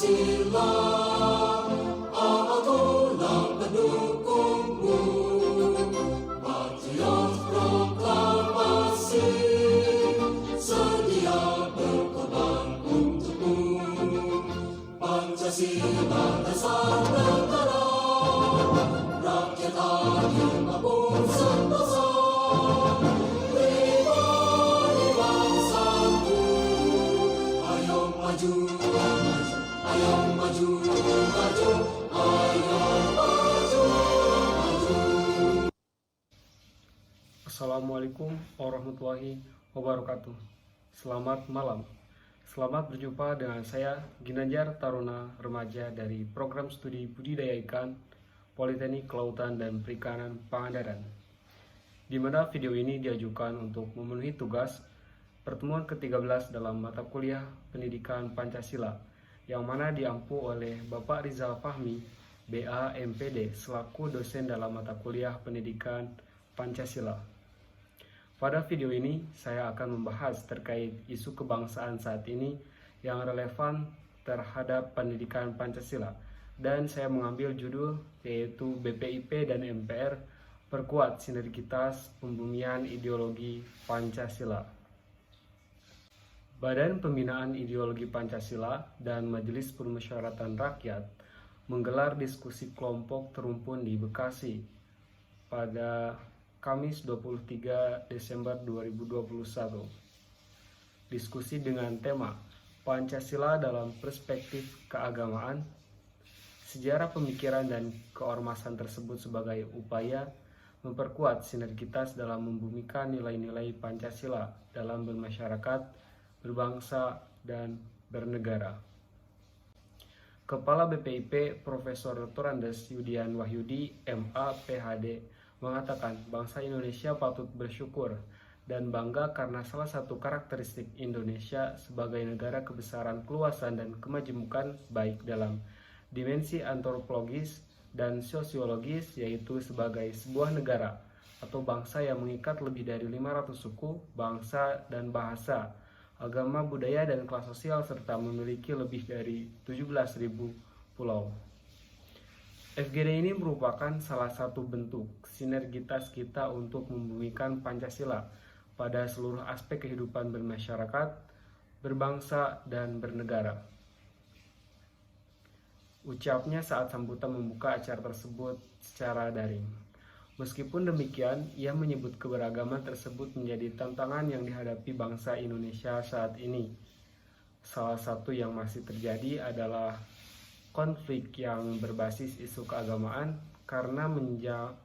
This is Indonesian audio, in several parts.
Pancasila, akulah pendukungmu. Patriot proklamasi, sedia berkorban untukmu. Pancasila dasar negara, rakyat adil makmur sentosa. Pribadi bangsaku, ayo maju, maju, ayo maju, maju, ayo maju, maju. Assalamualaikum warahmatullahi wabarakatuh. Selamat malam. Selamat berjumpa dengan saya Ginanjar Taruna Remaja dari Program Studi Budidaya Ikan Politeknik Kelautan dan Perikanan Pangandaran, di mana video ini diajukan untuk memenuhi tugas pertemuan ke-13 dalam mata kuliah Pendidikan Pancasila, yang mana diampu oleh Bapak Rizal Fahmi, BA MPD, selaku dosen dalam mata kuliah Pendidikan Pancasila. Pada video ini, saya akan membahas terkait isu kebangsaan saat ini yang relevan terhadap pendidikan Pancasila, dan saya mengambil judul yaitu BPIP dan MPR Perkuat Sinergitas Pembumian Ideologi Pancasila. Badan Pembinaan Ideologi Pancasila dan Majelis Permusyawaratan Rakyat menggelar diskusi kelompok terumpun di Bekasi pada Kamis 23 Desember 2021. Diskusi dengan tema Pancasila dalam Perspektif Keagamaan, sejarah pemikiran dan keormasan tersebut sebagai upaya memperkuat sinergitas dalam membumikan nilai-nilai Pancasila dalam bermasyarakat, berbangsa, dan bernegara. Kepala BPIP Profesor Dr. Andes Yudian Wahyudi, MA, PhD, mengatakan bangsa Indonesia patut bersyukur dan bangga karena salah satu karakteristik Indonesia sebagai negara kebesaran, keluasan, dan kemajemukan baik dalam dimensi antropologis dan sosiologis, yaitu sebagai sebuah negara atau bangsa yang mengikat lebih dari 500 suku, bangsa, dan bahasa, agama, budaya, dan kelas sosial, serta memiliki lebih dari 17.000 pulau. FGD ini merupakan salah satu bentuk sinergitas kita untuk membumikan Pancasila pada seluruh aspek kehidupan bermasyarakat, berbangsa, dan bernegara. Ucapnya saat sambutan membuka acara tersebut secara daring. Meskipun demikian, ia menyebut keberagaman tersebut menjadi tantangan yang dihadapi bangsa Indonesia saat ini. Salah satu yang masih terjadi adalah konflik yang berbasis isu keagamaan karena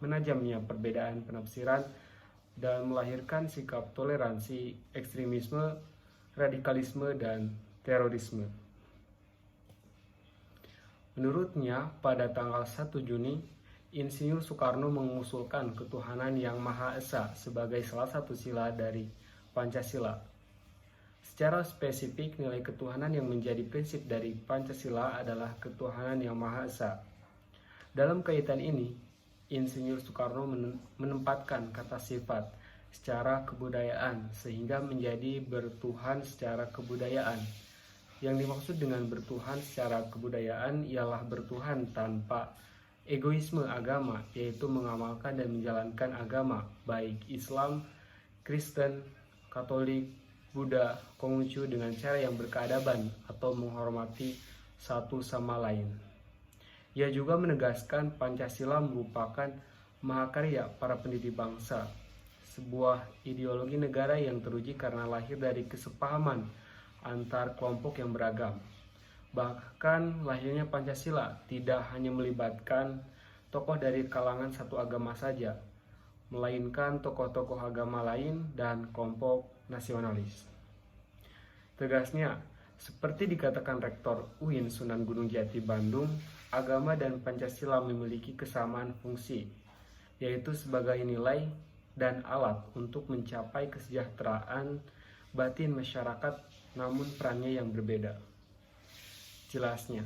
menajamnya perbedaan penafsiran dan melahirkan sikap toleransi, ekstremisme, radikalisme, dan terorisme. Menurutnya, pada tanggal 1 Juni, Insinyur Soekarno mengusulkan ketuhanan yang Maha Esa sebagai salah satu sila dari Pancasila. Secara spesifik, nilai ketuhanan yang menjadi prinsip dari Pancasila adalah ketuhanan yang Maha Esa. Dalam kaitan ini, Insinyur Soekarno menempatkan kata sifat secara kebudayaan sehingga menjadi bertuhan secara kebudayaan. Yang dimaksud dengan bertuhan secara kebudayaan ialah bertuhan tanpa egoisme agama, yaitu mengamalkan dan menjalankan agama, baik Islam, Kristen, Katolik, Buddha, Konghucu dengan cara yang berkeadaban atau menghormati satu sama lain. Ia juga menegaskan Pancasila merupakan mahakarya para pendiri bangsa, sebuah ideologi negara yang teruji karena lahir dari kesepahaman antar kelompok yang beragam. Bahkan lahirnya Pancasila tidak hanya melibatkan tokoh dari kalangan satu agama saja, melainkan tokoh-tokoh agama lain dan kelompok nasionalis. Tegasnya, seperti dikatakan Rektor UIN Sunan Gunung Jati Bandung, agama dan Pancasila memiliki kesamaan fungsi, yaitu sebagai nilai dan alat untuk mencapai kesejahteraan batin masyarakat, namun perannya yang berbeda. Jelasnya,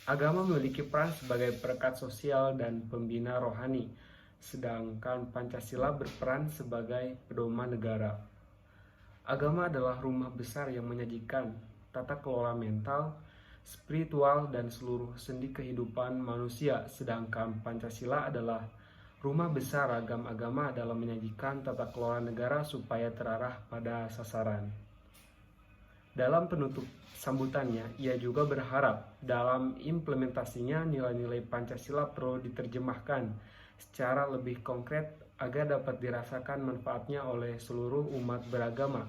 agama memiliki peran sebagai perekat sosial dan pembina rohani, sedangkan Pancasila berperan sebagai pedoman negara. Agama adalah rumah besar yang menyajikan tata kelola mental, spiritual, dan seluruh sendi kehidupan manusia, sedangkan Pancasila adalah rumah besar ragam agama dalam menyajikan tata kelola negara supaya terarah pada sasaran. Dalam penutup sambutannya, ia juga berharap dalam implementasinya nilai-nilai Pancasila perlu diterjemahkan secara lebih konkret agar dapat dirasakan manfaatnya oleh seluruh umat beragama,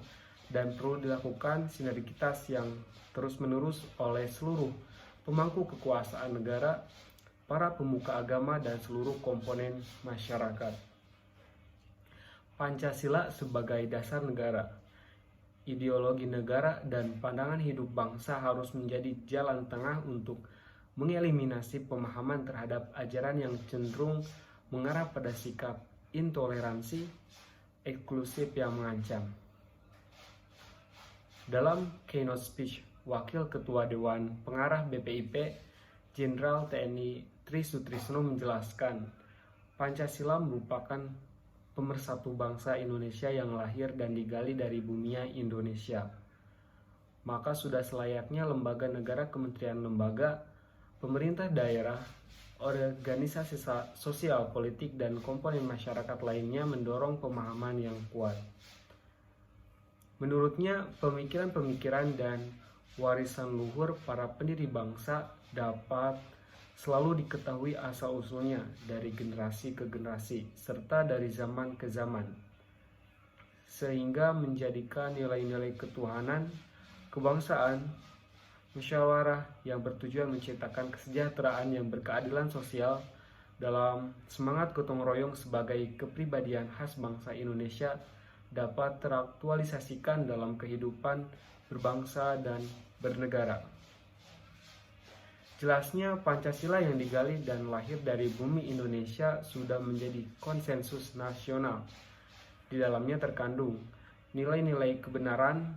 dan perlu dilakukan sinergitas yang terus-menerus oleh seluruh pemangku kekuasaan negara, para pemuka agama, dan seluruh komponen masyarakat. Pancasila sebagai dasar negara, ideologi negara, dan pandangan hidup bangsa harus menjadi jalan tengah untuk mengeliminasi pemahaman terhadap ajaran yang cenderung mengarah pada sikap intoleransi, eksklusif yang mengancam. Dalam keynote speech, Wakil Ketua Dewan Pengarah BPIP, Jenderal TNI Tri Sutrisno menjelaskan, Pancasila merupakan pemersatu bangsa Indonesia yang lahir dan digali dari bumi Indonesia. Maka sudah selayaknya lembaga negara, kementerian lembaga, pemerintah daerah, organisasi sosial politik, dan komponen masyarakat lainnya mendorong pemahaman yang kuat. Menurutnya, pemikiran-pemikiran dan warisan luhur para pendiri bangsa dapat selalu diketahui asal-usulnya dari generasi ke generasi, serta dari zaman ke zaman, sehingga menjadikan nilai-nilai ketuhanan, kebangsaan, musyawarah yang bertujuan menciptakan kesejahteraan yang berkeadilan sosial dalam semangat gotong royong sebagai kepribadian khas bangsa Indonesia dapat teraktualisasikan dalam kehidupan berbangsa dan bernegara. Jelasnya, Pancasila yang digali dan lahir dari bumi Indonesia sudah menjadi konsensus nasional. Di dalamnya terkandung nilai-nilai kebenaran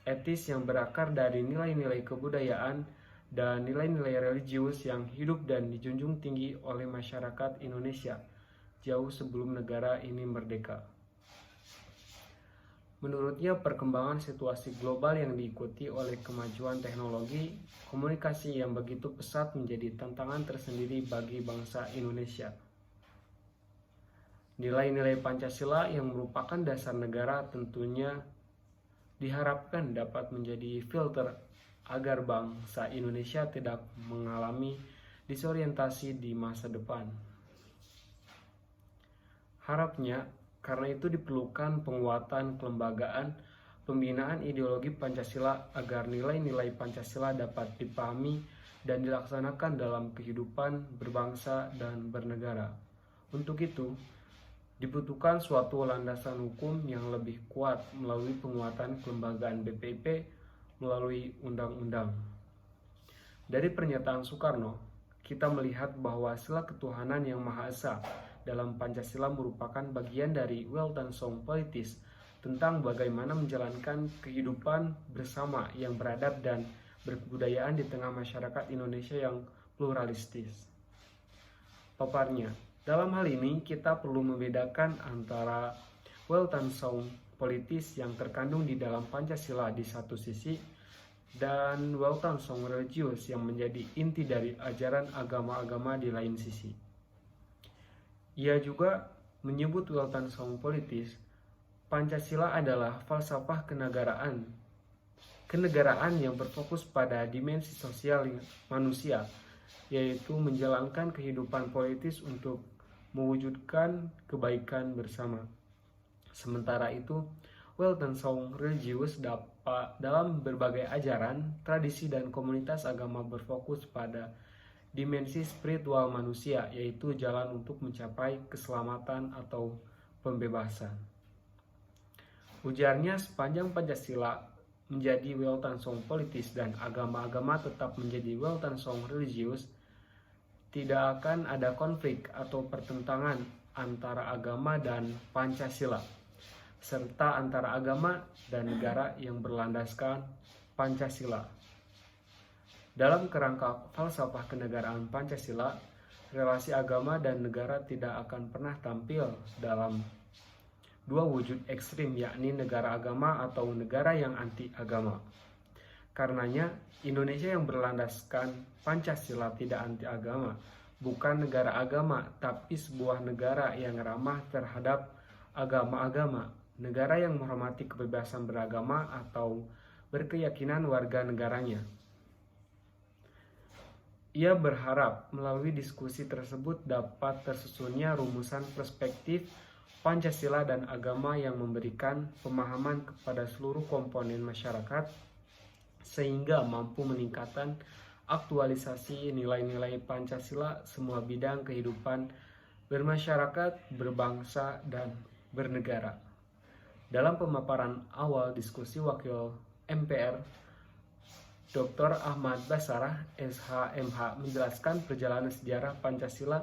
etis yang berakar dari nilai-nilai kebudayaan dan nilai-nilai religius yang hidup dan dijunjung tinggi oleh masyarakat Indonesia jauh sebelum negara ini merdeka. Menurutnya, perkembangan situasi global yang diikuti oleh kemajuan teknologi komunikasi yang begitu pesat menjadi tantangan tersendiri bagi bangsa Indonesia. Nilai-nilai Pancasila yang merupakan dasar negara tentunya diharapkan dapat menjadi filter agar bangsa Indonesia tidak mengalami disorientasi di masa depan. Harapnya, karena itu diperlukan penguatan kelembagaan pembinaan ideologi Pancasila agar nilai-nilai Pancasila dapat dipahami dan dilaksanakan dalam kehidupan berbangsa dan bernegara. Untuk itu, dibutuhkan suatu landasan hukum yang lebih kuat melalui penguatan kelembagaan BPIP melalui undang-undang. Dari pernyataan Soekarno, kita melihat bahwa sila ketuhanan yang Maha Esa dalam Pancasila merupakan bagian dari Weltanschauung politis tentang bagaimana menjalankan kehidupan bersama yang beradab dan berkebudayaan di tengah masyarakat Indonesia yang pluralistis. Paparnya, dalam hal ini kita perlu membedakan antara Weltanschauung politis yang terkandung di dalam Pancasila di satu sisi dan Weltanschauung religius yang menjadi inti dari ajaran agama-agama di lain sisi. Ia juga menyebut Weltanschauung politis, Pancasila adalah falsafah kenegaraan yang berfokus pada dimensi sosial manusia, yaitu menjalankan kehidupan politis untuk mewujudkan kebaikan bersama. Sementara itu, Weltanschauung religius dalam berbagai ajaran, tradisi, dan komunitas agama berfokus pada dimensi spiritual manusia, yaitu jalan untuk mencapai keselamatan atau pembebasan. Ujarnya, sepanjang Pancasila menjadi Weltanschauung politis dan agama-agama tetap menjadi Weltanschauung religius, tidak akan ada konflik atau pertentangan antara agama dan Pancasila, serta antara agama dan negara yang berlandaskan Pancasila. Dalam kerangka falsafah kenegaraan Pancasila, relasi agama dan negara tidak akan pernah tampil dalam dua wujud ekstrim, yakni negara agama atau negara yang anti agama. Karenanya, Indonesia yang berlandaskan Pancasila tidak anti agama, bukan negara agama, tapi sebuah negara yang ramah terhadap agama-agama, negara yang menghormati kebebasan beragama atau berkeyakinan warga negaranya. Ia berharap melalui diskusi tersebut dapat tersusunnya rumusan perspektif Pancasila dan agama yang memberikan pemahaman kepada seluruh komponen masyarakat sehingga mampu meningkatkan aktualisasi nilai-nilai Pancasila semua bidang kehidupan bermasyarakat, berbangsa, dan bernegara. Dalam pemaparan awal diskusi Wakil MPR Dr. Ahmad Basarah, SHMH, menjelaskan perjalanan sejarah Pancasila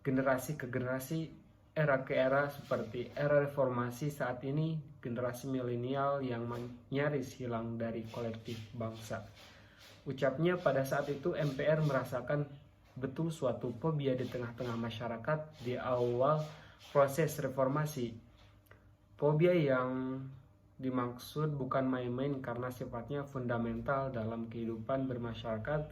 generasi ke generasi, era ke era seperti era reformasi saat ini, generasi milenial yang nyaris hilang dari kolektif bangsa. Ucapnya pada saat itu MPR merasakan betul suatu fobia di tengah-tengah masyarakat di awal proses reformasi. Fobia yang dimaksud bukan main-main karena sifatnya fundamental dalam kehidupan bermasyarakat,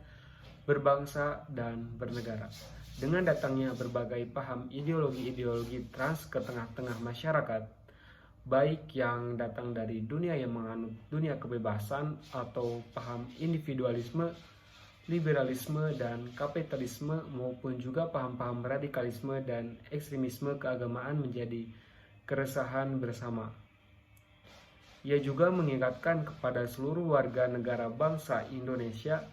berbangsa, dan bernegara. Dengan datangnya berbagai paham ideologi-ideologi trans ke tengah-tengah masyarakat, baik yang datang dari dunia yang menganut dunia kebebasan atau paham individualisme, liberalisme, dan kapitalisme, maupun juga paham-paham radikalisme dan ekstremisme keagamaan menjadi keresahan bersama. Ia juga mengingatkan kepada seluruh warga negara bangsa Indonesia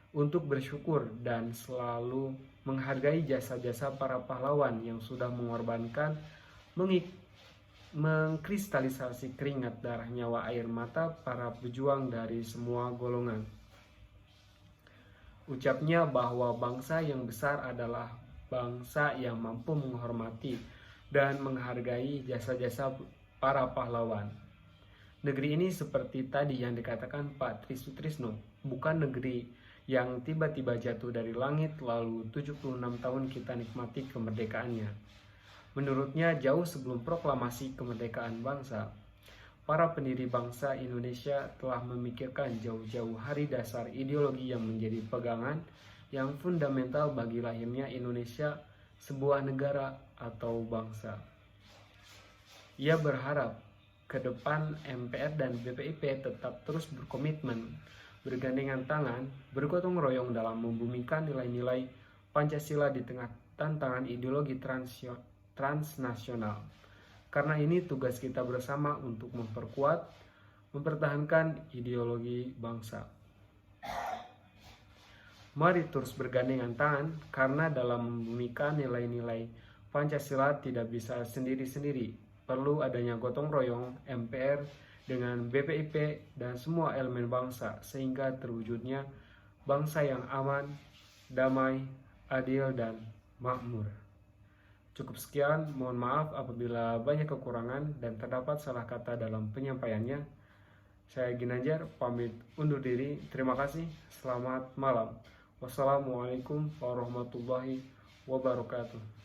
untuk bersyukur dan selalu menghargai jasa-jasa para pahlawan yang sudah mengorbankan, mengkristalisasi keringat darah nyawa air mata para pejuang dari semua golongan. Ucapnya bahwa bangsa yang besar adalah bangsa yang mampu menghormati dan menghargai jasa-jasa para pahlawan. Negeri ini seperti tadi yang dikatakan Pak Tri Sutrisno, bukan negeri yang tiba-tiba jatuh dari langit lalu 76 tahun kita nikmati kemerdekaannya. Menurutnya jauh sebelum proklamasi kemerdekaan bangsa, para pendiri bangsa Indonesia telah memikirkan jauh-jauh hari dasar ideologi yang menjadi pegangan yang fundamental bagi lahirnya Indonesia, sebuah negara atau bangsa. Ia berharap ke depan MPR dan BPIP tetap terus berkomitmen, bergandengan tangan, bergotong royong dalam membumikan nilai-nilai Pancasila di tengah tantangan ideologi transnasional. Karena ini tugas kita bersama untuk memperkuat, mempertahankan ideologi bangsa. Mari terus bergandengan tangan, karena dalam membumikan nilai-nilai Pancasila tidak bisa sendiri-sendiri. Perlu adanya gotong royong MPR dengan BPIP dan semua elemen bangsa sehingga terwujudnya bangsa yang aman, damai, adil, dan makmur. Cukup sekian, mohon maaf apabila banyak kekurangan dan terdapat salah kata dalam penyampaiannya. Saya Ginanjar, pamit undur diri. Terima kasih, selamat malam. Wassalamualaikum warahmatullahi wabarakatuh.